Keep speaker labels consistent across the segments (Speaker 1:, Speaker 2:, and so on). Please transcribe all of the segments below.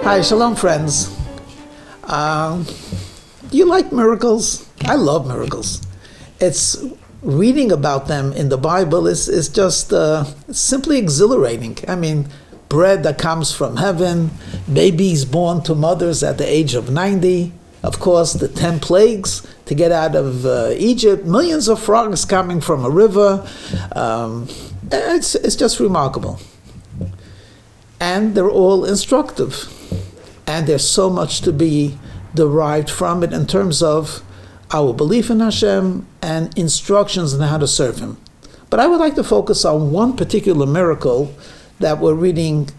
Speaker 1: Hi, shalom friends. Do you like miracles? I love miracles. It's reading about them in the Bible is just simply exhilarating. I mean, bread that comes from heaven, babies born to mothers at the age of 90, of course, the 10 plagues to get out of Egypt, millions of frogs coming from a river. It's just remarkable. And they're all instructive. And there's so much to be derived from it in terms of our belief in Hashem and instructions on how to serve Him. But I would like to focus on one particular miracle that we're reading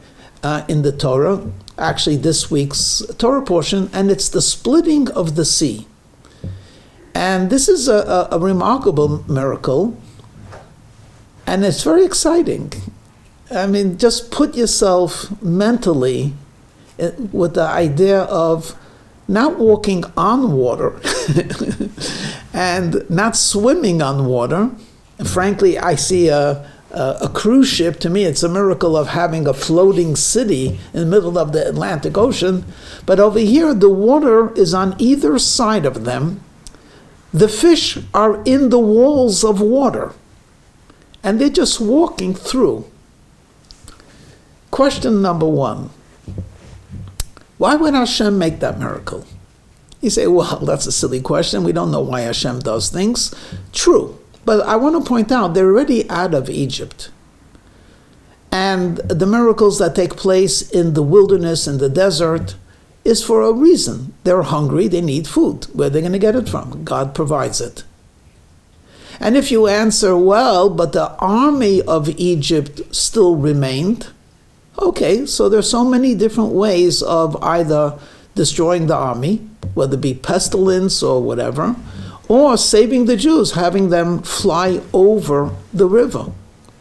Speaker 1: in the Torah, actually this week's Torah portion, and it's the splitting of the sea. And this is a remarkable miracle, and it's very exciting. I mean, just put yourself mentally with the idea of not walking on water and not swimming on water. And frankly, I see a cruise ship. To me, it's a miracle of having a floating city in the middle of the Atlantic Ocean. But over here, the water is on either side of them. The fish are in the walls of water, and they're just walking through. Question number one. Why would Hashem make that miracle? You say, well, that's a silly question. We don't know why Hashem does things. True. But I want to point out, they're already out of Egypt. And the miracles that take place in the wilderness and the desert is for a reason. They're hungry, they need food. Where are they going to get it from? God provides it. And if you answer, well, but the army of Egypt still remained, okay, so there's so many different ways of either destroying the army, whether it be pestilence or whatever, or saving the Jews, having them fly over the river.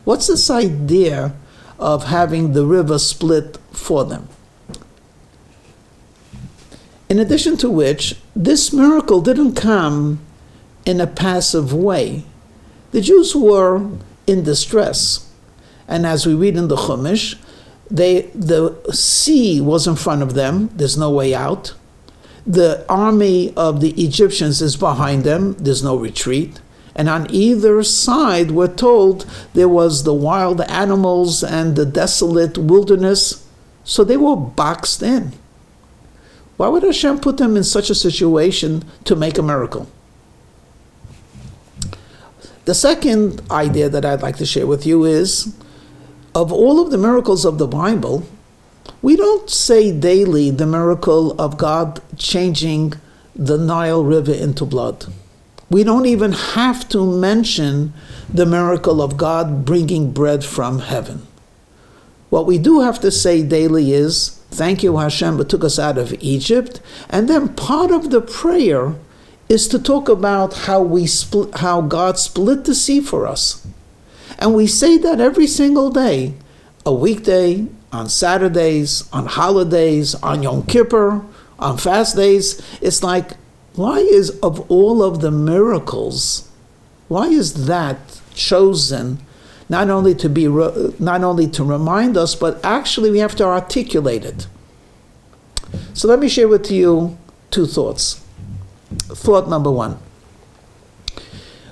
Speaker 1: What's this idea of having the river split for them? In addition to which, this miracle didn't come in a passive way. The Jews were in distress. And as we read in the Chumash, the sea was in front of them. There's no way out. The army of the Egyptians is behind them. There's no retreat. And on either side, we're told there was the wild animals and the desolate wilderness. So they were boxed in. Why would Hashem put them in such a situation to make a miracle? The second idea that I'd like to share with you is, of all of the miracles of the Bible, we don't say daily the miracle of God changing the Nile River into blood. We don't even have to mention the miracle of God bringing bread from heaven. What we do have to say daily is, thank you Hashem who took us out of Egypt. And then part of the prayer is to talk about how God split the sea for us. And we say that every single day, a weekday, on Saturdays, on holidays, on Yom Kippur, on fast days. It's like, why is, of all of the miracles, why is that chosen not only to remind us, but actually we have to articulate it? So let me share with you two thoughts. Thought number one.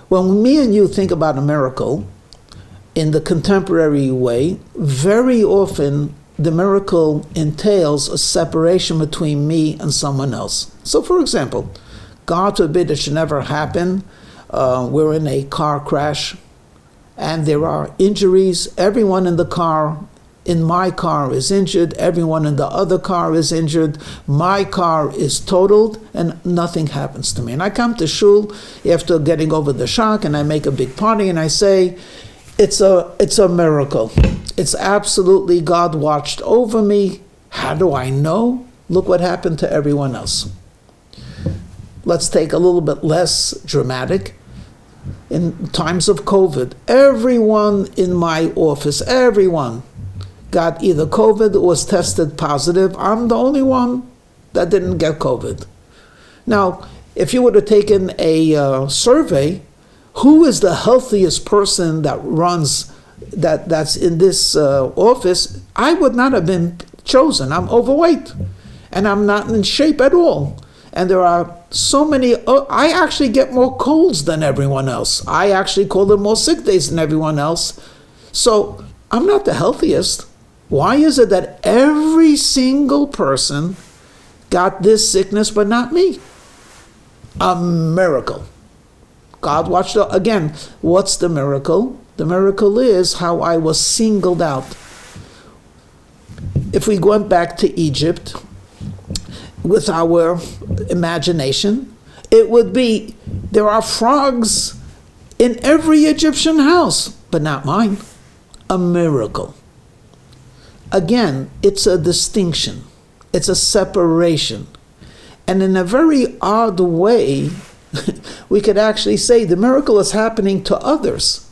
Speaker 1: When me and you think about a miracle, in the contemporary way, very often the miracle entails a separation between me and someone else. So for example, God forbid it should never happen, we're in a car crash and there are injuries. Everyone in the car, in my car is injured, everyone in the other car is injured, my car is totaled, and nothing happens to me. And I come to shul after getting over the shock and I make a big party and I say, it's a miracle. It's absolutely God watched over me. How do I know? Look what happened to everyone else. Let's take a little bit less dramatic. In times of COVID, everyone in my office, everyone got either COVID or was tested positive. I'm the only one that didn't get COVID. Now, if you would have taken a survey, who is the healthiest person that runs that's in this office, I would not have been chosen. I'm overweight. and I'm not in shape at all. And there are so many, I actually get more colds than everyone else. I actually call in more sick days than everyone else. So I'm not the healthiest. Why is it that every single person got this sickness but not me? A miracle. God watched out. Again, what's the miracle? The miracle is how I was singled out. If we went back to Egypt with our imagination, it would be, there are frogs in every Egyptian house, but not mine. A miracle. Again, it's a distinction. It's a separation. And in a very odd way, we could actually say the miracle is happening to others.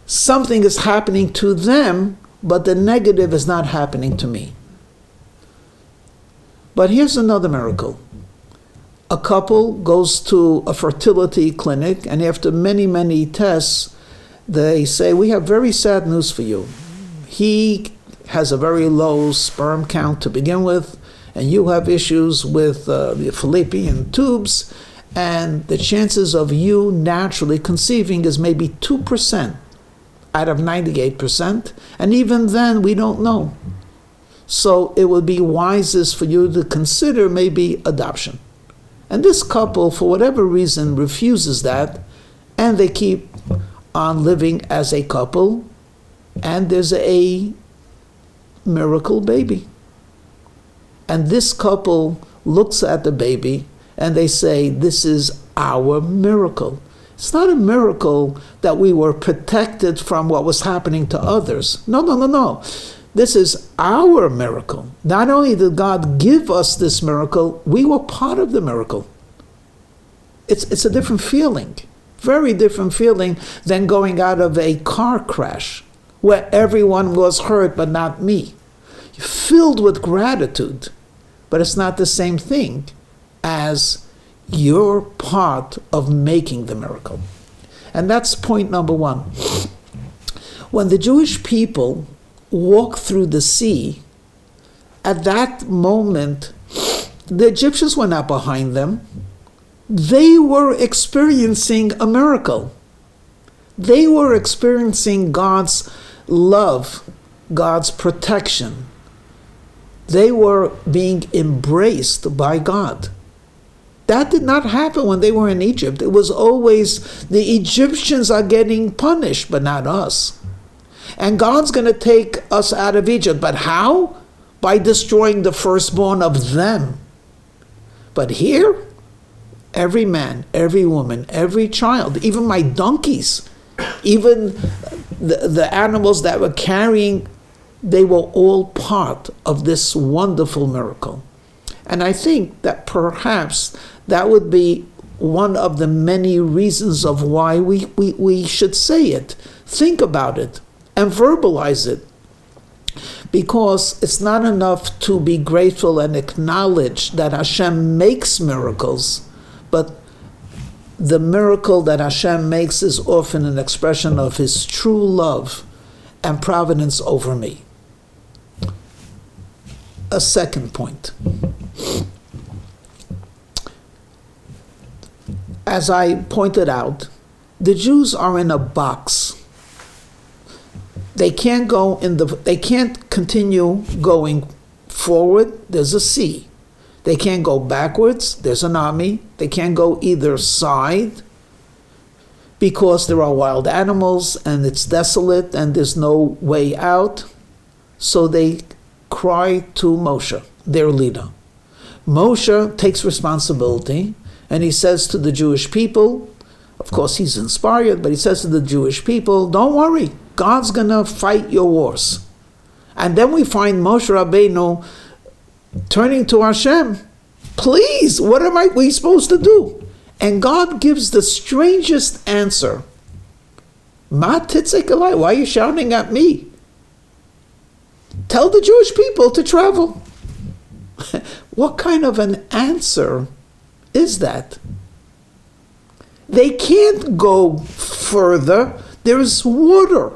Speaker 1: Something is happening to them, but the negative is not happening to me. But here's another miracle. A couple goes to a fertility clinic, and after many, many tests, they say, we have very sad news for you. He has a very low sperm count to begin with, and you have issues with the fallopian tubes, and the chances of you naturally conceiving is maybe 2% out of 98%, and even then we don't know. So it would be wisest for you to consider maybe adoption. And this couple, for whatever reason, refuses that, and they keep on living as a couple, and there's a miracle baby. And this couple looks at the baby and they say, this is our miracle. It's not a miracle that we were protected from what was happening to others. No. This is our miracle. Not only did God give us this miracle, we were part of the miracle. It's a different feeling, very different feeling than going out of a car crash where everyone was hurt but not me. You're filled with gratitude, but it's not the same thing as you're part of making the miracle. And that's point number one. When the Jewish people walked through the sea, at that moment, the Egyptians were not behind them. They were experiencing a miracle. They were experiencing God's love, God's protection. They were being embraced by God. That did not happen when they were in Egypt. It was always the Egyptians are getting punished, but not us. And God's going to take us out of Egypt. But how? By destroying the firstborn of them. But here, every man, every woman, every child, even my donkeys, even the animals that were carrying, they were all part of this wonderful miracle. And I think that perhaps that would be one of the many reasons of why we should say it. Think about it and verbalize it. Because it's not enough to be grateful and acknowledge that Hashem makes miracles, but the miracle that Hashem makes is often an expression of His true love and providence over me. A second point. As I pointed out, the Jews are in a box. They can't continue going forward. There's a sea. They can't go backwards. There's an army. They can't go either side because there are wild animals and it's desolate and there's no way out. So they cry to Moshe, their leader. Moshe takes responsibility and he says to the Jewish people, of course he's inspired, but he says to the Jewish people, don't worry, God's going to fight your wars. And then we find Moshe Rabbeinu turning to Hashem, please, what am we supposed to do? And God gives the strangest answer. Ma titzek alai, why are you shouting at me? Tell the Jewish people to travel. What kind of an answer is that? They can't go further. There's water.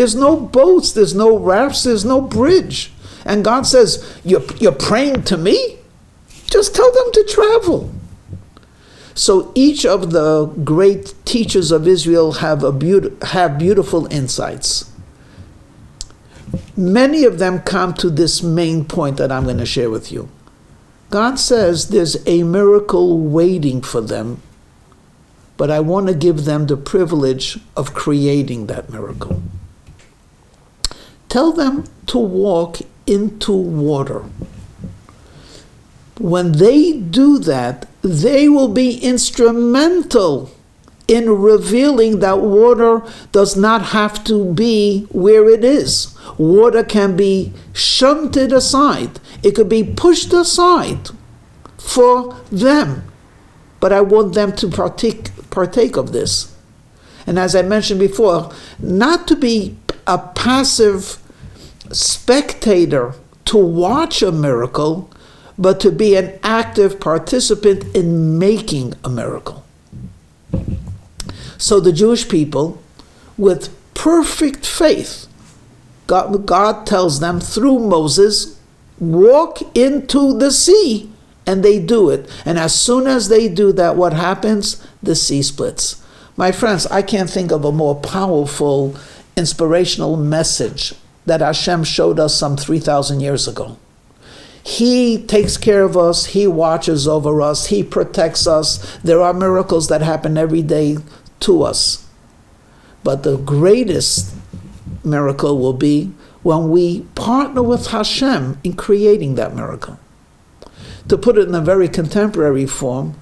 Speaker 1: There's no boats, there's no rafts, there's no bridge. And God says, you're praying to me? Just tell them to travel. So each of the great teachers of Israel have beautiful insights. Many of them come to this main point that I'm going to share with you. God says there's a miracle waiting for them, but I want to give them the privilege of creating that miracle. Tell them to walk into water. When they do that, they will be instrumental in revealing that water does not have to be where it is. Water can be shunted aside. It could be pushed aside for them. But I want them to partake of this. And as I mentioned before, not to be a passive spectator to watch a miracle, but to be an active participant in making a miracle. So the Jewish people, with perfect faith, God tells them through Moses, walk into the sea, and they do it. And as soon as they do that, what happens? The sea splits. My friends, I can't think of a more powerful, inspirational message that Hashem showed us some 3,000 years ago. He takes care of us, He watches over us, He protects us. There are miracles that happen every day to us. But the greatest miracle will be when we partner with Hashem in creating that miracle. To put it in a very contemporary form,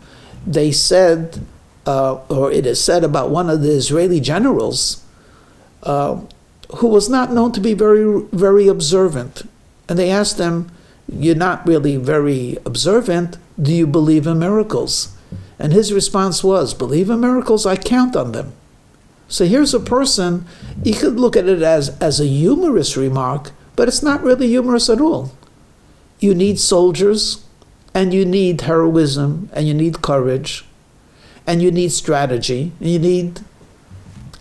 Speaker 1: they said, or it is said about one of the Israeli generals, who was not known to be very, very observant. And they asked him, you're not really very observant, do you believe in miracles? And his response was, believe in miracles, I count on them. So here's a person, you could look at it as a humorous remark, but it's not really humorous at all. You need soldiers, and you need heroism, and you need courage, and you need strategy, and you need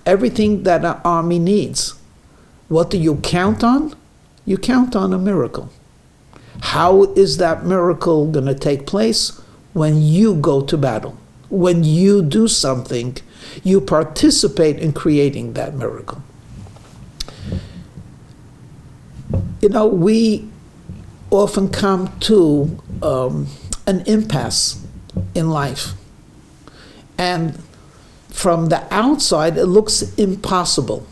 Speaker 1: everything that an army needs. What do you count on? You count on a miracle. How is that miracle going to take place? When you go to battle. When you do something, you participate in creating that miracle. You know, we often come to an impasse in life. And from the outside, it looks impossible.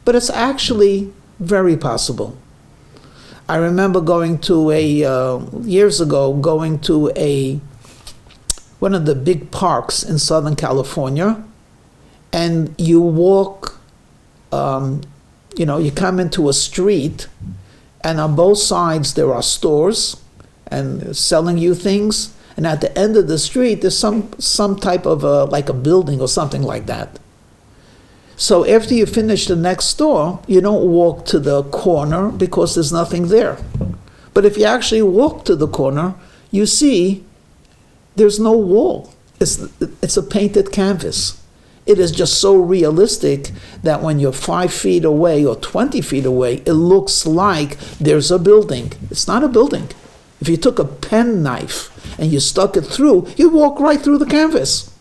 Speaker 1: But it's actually very possible. I remember going to years ago, going to one of the big parks in Southern California, and you walk, you come into a street, and on both sides there are stores and selling you things, and at the end of the street there's some type of like a building or something like that. So after you finish the next store, you don't walk to the corner because there's nothing there. But if you actually walk to the corner, you see there's no wall. It's a painted canvas. It is just so realistic that when you're 5 feet away or 20 feet away, it looks like there's a building. It's not a building. If you took a penknife and you stuck it through, you'd walk right through the canvas.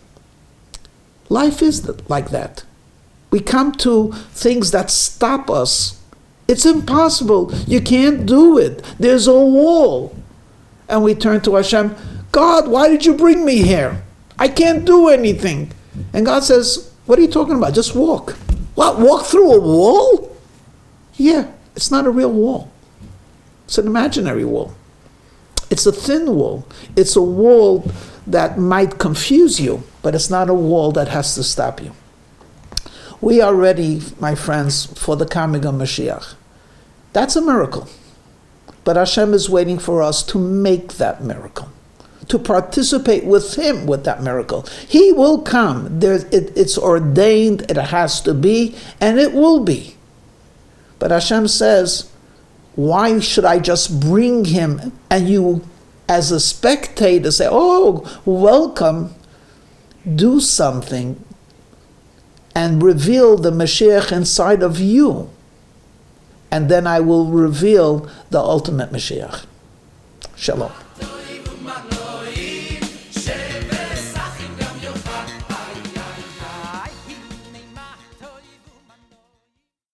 Speaker 1: Life is like that. We come to things that stop us. It's impossible. You can't do it. There's a wall. And we turn to Hashem, God, why did you bring me here? I can't do anything. And God says, what are you talking about? Just walk. What, walk through a wall? Yeah, it's not a real wall. It's an imaginary wall. It's a thin wall. It's a wall that might confuse you, but it's not a wall that has to stop you. We are ready, my friends, for the coming of Mashiach. That's a miracle. But Hashem is waiting for us to make that miracle, to participate with Him with that miracle. He will come. It's ordained, it has to be, and it will be. But Hashem says, why should I just bring Him and you as a spectator say, oh, welcome, do something, and reveal the Mashiach inside of you. And then I will reveal the ultimate Mashiach. Shalom.